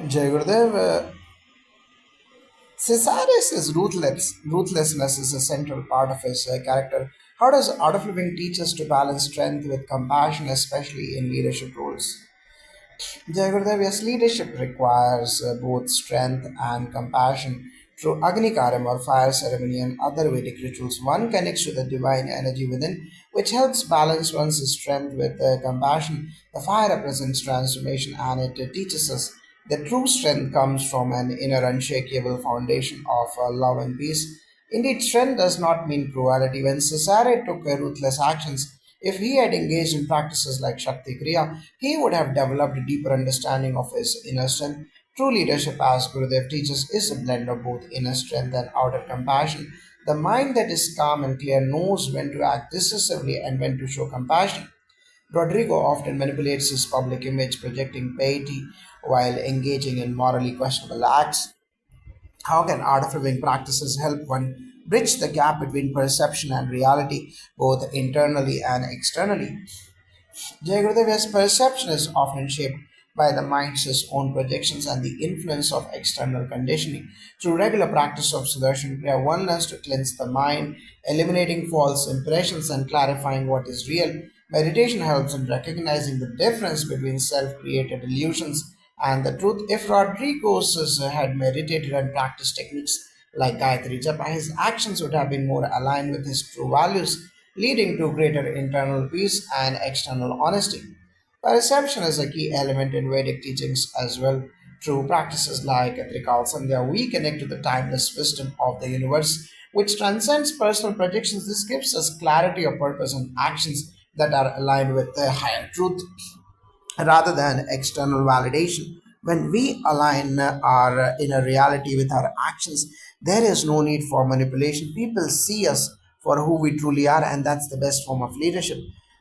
Jai Gurudev, Cesare's ruthlessness is a central part of his character. How does Art of Living teach us to balance strength with compassion, especially in leadership roles? Jai Gurudev, yes, leadership requires both strength and compassion. Through Agni Karam or fire ceremony and other Vedic rituals, one connects to the divine energy within, which helps balance one's strength with compassion. The fire represents transformation and it teaches us that true strength comes from an inner unshakable foundation of love and peace. Indeed, strength does not mean cruelty. When Cesare took ruthless actions, if he had engaged in practices like Shakti Kriya, he would have developed a deeper understanding of his inner strength. True leadership, as Gurudev teaches, is a blend of both inner strength and outer compassion. The mind that is calm and clear knows when to act decisively and when to show compassion. Rodrigo often manipulates his public image, projecting piety while engaging in morally questionable acts. How can art of living practices help one bridge the gap between perception and reality, both internally and externally? Jayagurudev's perception is often shaped by the mind's own projections and the influence of external conditioning. Through regular practice of Sudarshan Kriya, one learns to cleanse the mind, eliminating false impressions and clarifying what is real. Meditation helps in recognizing the difference between self created illusions and the truth. If Rodriguez had meditated and practiced techniques like Gayatri Japa, his actions would have been more aligned with his true values, leading to greater internal peace and external honesty. Perception is a key element in Vedic teachings as well. Through practices like Trikal Sandhya, we connect to the timeless wisdom of the universe, which transcends personal projections. This gives us clarity of purpose and actions that are aligned with the higher truth rather than external validation. When we align our inner reality with our actions, there is no need for manipulation. People see us for who we truly are, and that's the best form of leadership.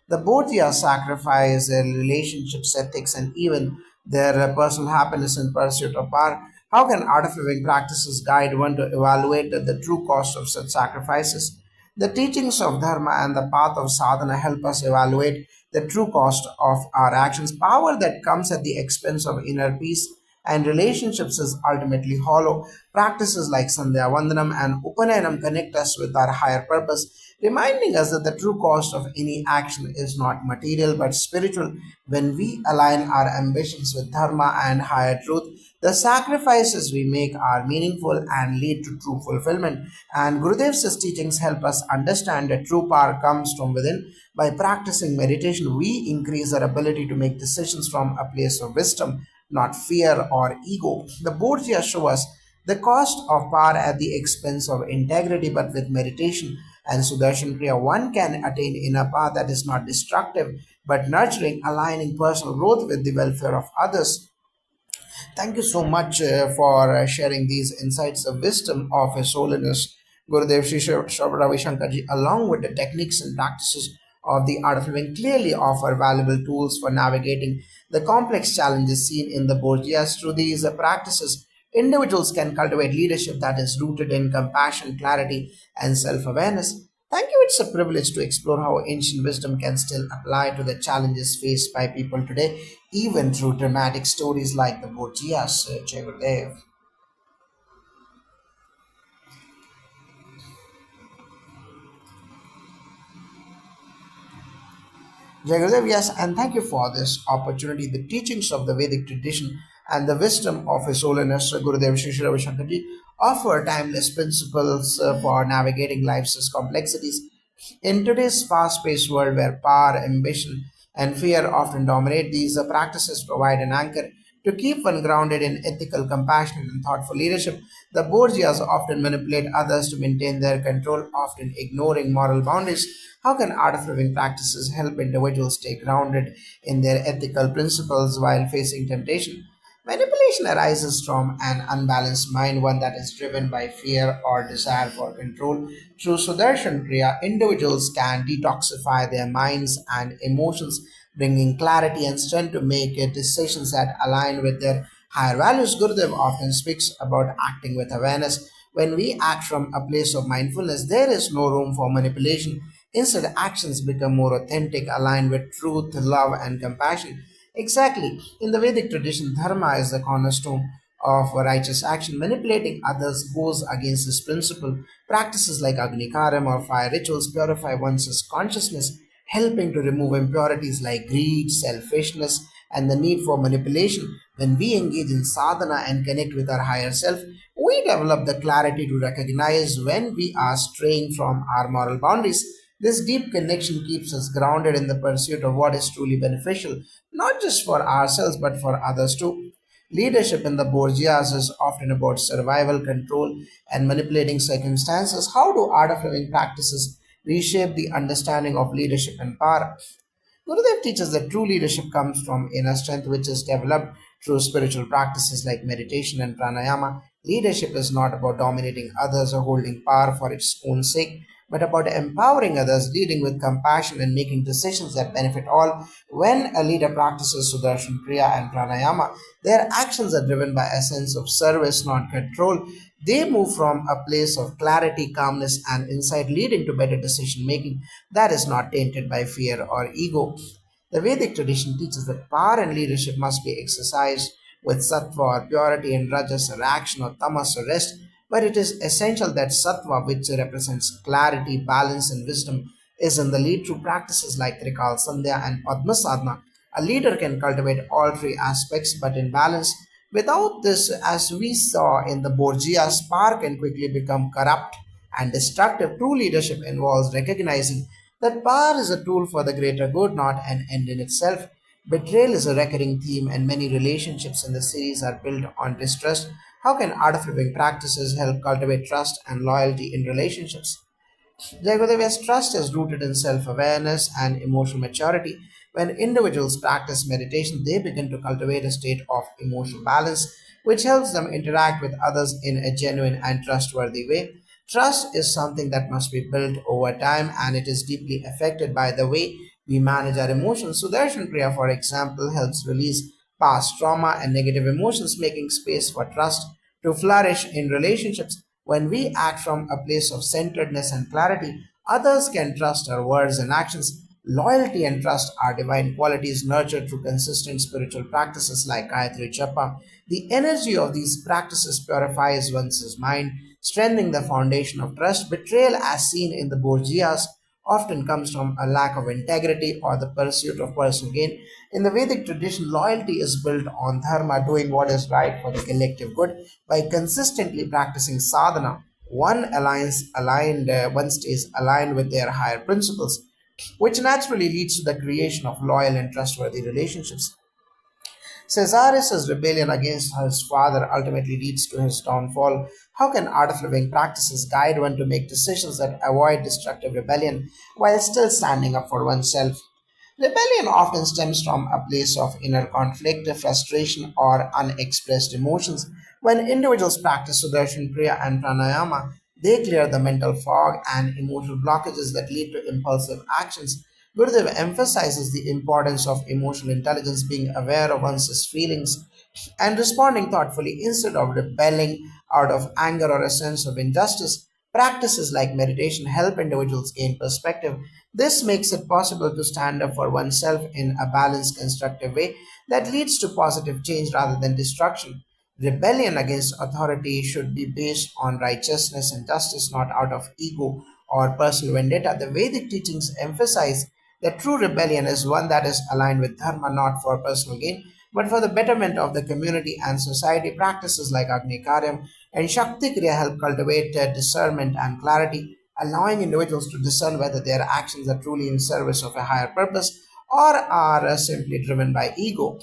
The Borgias sacrifice their relationships, ethics, and even their personal happiness in pursuit of power. How can art of living practices guide one to evaluate the true cost of such sacrifices? The teachings of Dharma and the path of sadhana help us evaluate the true cost of our actions. Power that comes at the expense of inner peace and relationships is ultimately hollow. Practices like Sandhya Vandanam and Upanayanam connect us with our higher purpose, reminding us that the true cost of any action is not material but spiritual. When we align our ambitions with Dharma and higher truth, the sacrifices we make are meaningful and lead to true fulfillment. And Gurudev's teachings help us understand that true power comes from within. By practicing meditation, we increase our ability to make decisions from a place of wisdom, not fear or ego. The Borgias show us the cost of power at the expense of integrity, but with meditation and Sudarshan Kriya, one can attain inner power that is not destructive but nurturing, aligning personal growth with the welfare of others. Thank you so much for sharing these insights of wisdom of His Holiness Gurudev Sri Ravi Shankarji, along with the techniques and practices of the art of living, clearly offer valuable tools for navigating the complex challenges seen in the Borgias. Through these practices, individuals can cultivate leadership that is rooted in compassion, clarity, and self awareness. Thank you. It's a privilege to explore how ancient wisdom can still apply to the challenges faced by people today, even through dramatic stories like the Borgias, Jai. Jagadev, yes, and thank you for this opportunity. The teachings of the Vedic tradition and the wisdom of His Holiness Gurudev Shri Ravi Shankarji offer timeless principles for navigating life's complexities. In today's fast paced world where power, ambition, and fear often dominate, these practices provide an anchor to keep one grounded in ethical, compassionate, and thoughtful leadership. The Borgias often manipulate others to maintain their control, often ignoring moral boundaries. How can art of living practices help individuals stay grounded in their ethical principles while facing temptation? Manipulation arises from an unbalanced mind, one that is driven by fear or desire for control. Through Sudarshan Kriya, individuals can detoxify their minds and emotions, bringing clarity and strength to make decisions that align with their higher values. Gurudev often speaks about acting with awareness. When we act from a place of mindfulness, there is no room for manipulation. Instead, actions become more authentic, aligned with truth, love, and compassion. Exactly. In the Vedic tradition, dharma is the cornerstone of righteous action. Manipulating others goes against this principle. Practices like Agnikaram or fire rituals purify one's consciousness, helping to remove impurities like greed, selfishness, and the need for manipulation. When we engage in sadhana and connect with our higher self, we develop the clarity to recognize when we are straying from our moral boundaries. This deep connection keeps us grounded in the pursuit of what is truly beneficial, not just for ourselves but for others too. Leadership in the Borgias is often about survival, control, and manipulating circumstances. How do art of living practices reshape the understanding of leadership and power? Gurudev teaches that true leadership comes from inner strength, which is developed through spiritual practices like meditation and pranayama. Leadership is not about dominating others or holding power for its own sake, but about empowering others, leading with compassion, and making decisions that benefit all. When a leader practices Sudarshan Kriya and pranayama, their actions are driven by a sense of service, not control. They move from a place of clarity, calmness, and insight, leading to better decision making that is not tainted by fear or ego. The Vedic tradition teaches that power and leadership must be exercised with sattva or purity and rajas or action or tamas or rest, but it is essential that sattva, which represents clarity, balance, and wisdom, is in the lead through practices like Trikal Sandhya and Padma Sadhana. A leader can cultivate all three aspects, but in balance. Without this, as we saw in the Borgias, power can quickly become corrupt and destructive. True leadership involves recognizing that power is a tool for the greater good, not an end in itself. Betrayal is a recurring theme, and many relationships in the series are built on distrust. How can art of living practices help cultivate trust and loyalty in relationships? Jagodevia's trust is rooted in self awareness and emotional maturity. When individuals practice meditation, they begin to cultivate a state of emotional balance, which helps them interact with others in a genuine and trustworthy way. Trust is something that must be built over time, and it is deeply affected by the way we manage our emotions. Sudarshan Kriya, for example, helps release past trauma and negative emotions, making space for trust to flourish in relationships. When we act from a place of centeredness and clarity, others can trust our words and actions. Loyalty and trust are divine qualities nurtured through consistent spiritual practices like Gayatri Japa. The energy of these practices purifies one's mind, strengthening the foundation of trust. Betrayal, as seen in the Borgias, often comes from a lack of integrity or the pursuit of personal gain. In the Vedic tradition, loyalty is built on dharma, doing what is right for the collective good. By consistently practicing sadhana, one stays aligned with their higher principles, which naturally leads to the creation of loyal and trustworthy relationships. Caesare's rebellion against his father ultimately leads to his downfall. How can art of living practices guide one to make decisions that avoid destructive rebellion while still standing up for oneself? Rebellion often stems from a place of inner conflict, frustration, or unexpressed emotions. When individuals practice Sudarshan Kriya and Pranayama, they clear the mental fog and emotional blockages that lead to impulsive actions. Gurudev emphasizes the importance of emotional intelligence, being aware of one's feelings and responding thoughtfully instead of rebelling out of anger or a sense of injustice. Practices like meditation help individuals gain perspective. This makes it possible to stand up for oneself in a balanced, constructive way that leads to positive change rather than destruction. Rebellion against authority should be based on righteousness and justice, not out of ego or personal vendetta. The Vedic teachings emphasize that true rebellion is one that is aligned with dharma, not for personal gain, but for the betterment of the community and society. Practices like Agni Karyam and Shakti Kriya help cultivate discernment and clarity, allowing individuals to discern whether their actions are truly in service of a higher purpose or are simply driven by ego.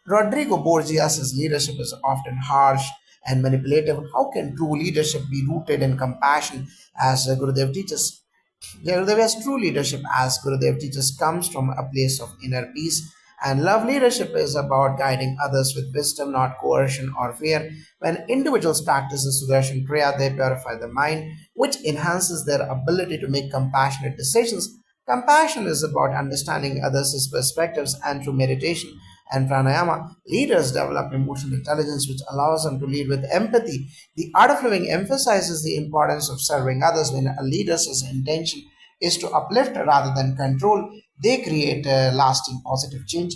Rodrigo Borgias' leadership is often harsh and manipulative. How can true leadership be rooted in compassion as Gurudev teaches? Gurudeva's true leadership, as Gurudev teaches, comes from a place of inner peace. And love leadership is about guiding others with wisdom, not coercion or fear. When individuals practice the Sudarshan Kriya, they purify the mind, which enhances their ability to make compassionate decisions. Compassion is about understanding others' perspectives, and through meditation and pranayama, leaders develop emotional intelligence, which allows them to lead with empathy. The art of living emphasizes the importance of serving others. When a leader's intention is to uplift rather than control, they create a lasting positive change.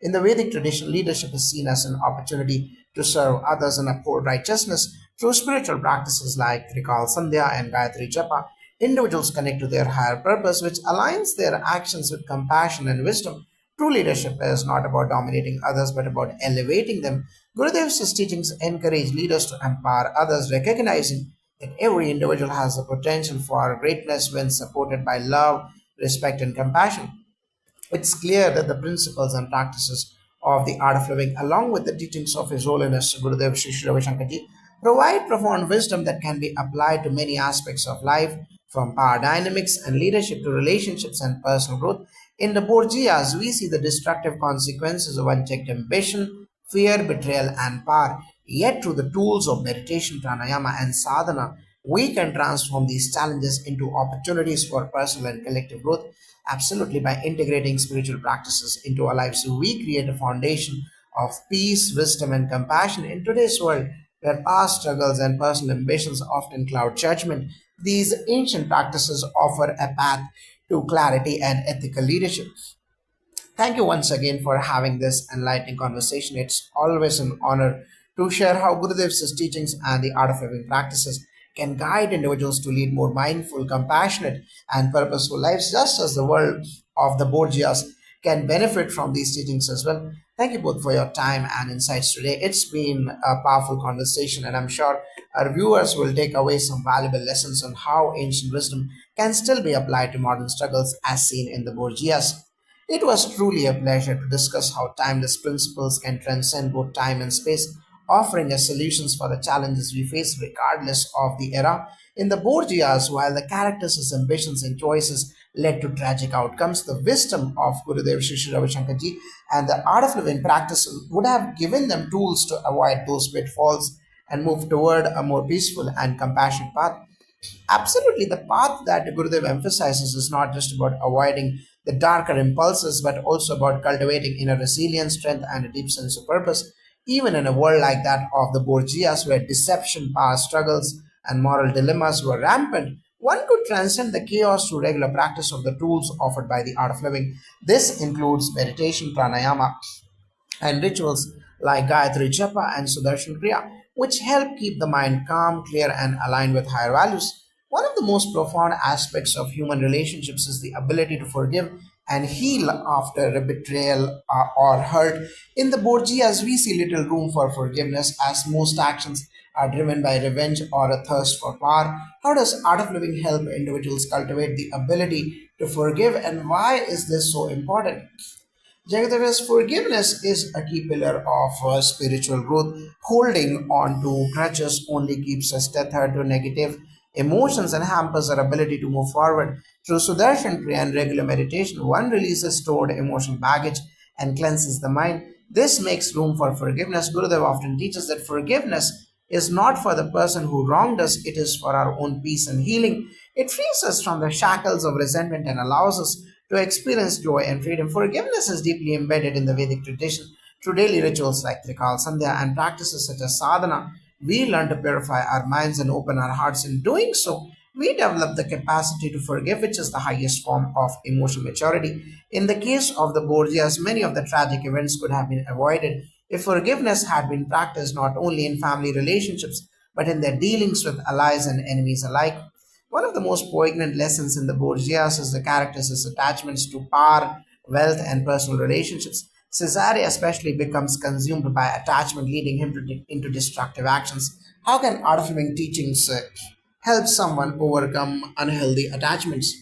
In the Vedic tradition, leadership is seen as an opportunity to serve others and uphold righteousness. Through spiritual practices like Trikal Sandhya and Gayatri Japa, individuals connect to their higher purpose, which aligns their actions with compassion and wisdom. True leadership is not about dominating others but about elevating them. Gurudev's teachings encourage leaders to empower others, recognizing that every individual has the potential for greatness when supported by love, respect, and compassion. It's clear that the principles and practices of the art of living, along with the teachings of His Holiness Gurudev Sri Sri Ravi Shankarji, provide profound wisdom that can be applied to many aspects of life, from power dynamics and leadership to relationships and personal growth. In the Borgias, we see the destructive consequences of unchecked ambition, fear, betrayal, and power. Yet, through the tools of meditation, pranayama, and sadhana, we can transform these challenges into opportunities for personal and collective growth. Absolutely, by integrating spiritual practices into our lives, we create a foundation of peace, wisdom, and compassion in today's world where past struggles and personal ambitions often cloud judgment. These ancient practices offer a path to clarity and ethical leadership. Thank you once again for having this enlightening conversation. It's always an honor to share how Gurudev's teachings and the art of living practices can guide individuals to lead more mindful, compassionate, and purposeful lives, just as the world of the Borgias can benefit from these teachings as well. Thank you both for your time and insights today. It's been a powerful conversation, and I'm sure our viewers will take away some valuable lessons on how ancient wisdom can still be applied to modern struggles as seen in the Borgias. It was truly a pleasure to discuss how timeless principles can transcend both time and space, offering us solutions for the challenges we face regardless of the era. In the Borgias, while the characters' ambitions and choices led to tragic outcomes, the wisdom of Gurudev Sri Sri Ravi Shankarji and the art of living practice would have given them tools to avoid those pitfalls and move toward a more peaceful and compassionate path. Absolutely, the path that Gurudev emphasizes is not just about avoiding the darker impulses, but also about cultivating inner resilience, strength, and a deep sense of purpose. Even in a world like that of the Borgias, where deception, power struggles, and moral dilemmas were rampant, one could transcend the chaos through regular practice of the tools offered by the art of living. This includes meditation, pranayama, and rituals like Gayatri Japa and Sudarshan Kriya, which help keep the mind calm, clear, and aligned with higher values. One of the most profound aspects of human relationships is the ability to forgive and heal after a betrayal or hurt. In the Borgias, we see little room for forgiveness as most actions are driven by revenge or a thirst for power. How does Art of Living help individuals cultivate the ability to forgive, and why is this so important? Jagadave's forgiveness is a key pillar of spiritual growth. Holding on to grudges only keeps us tethered to negative emotions and hampers our ability to move forward. Through Sudarshan Kriya and regular meditation, one releases stored emotional baggage and cleanses the mind. This makes room for forgiveness. Gurudev often teaches that forgiveness is not for the person who wronged us, it is for our own peace and healing. It frees us from the shackles of resentment and allows us to experience joy and freedom. Forgiveness is deeply embedded in the Vedic tradition. Through daily rituals like Trikal Sandhya and practices such as sadhana, we learn to purify our minds and open our hearts. In doing so, we develop the capacity to forgive, which is the highest form of emotional maturity. In the case of the Borgias, many of the tragic events could have been avoided if forgiveness had been practiced not only in family relationships but in their dealings with allies and enemies alike. One of the most poignant lessons in the Borgias is the characters' attachments to power, wealth, and personal relationships. Cesare especially becomes consumed by attachment, leading him into destructive actions. How can art of living teachings help someone overcome unhealthy attachments?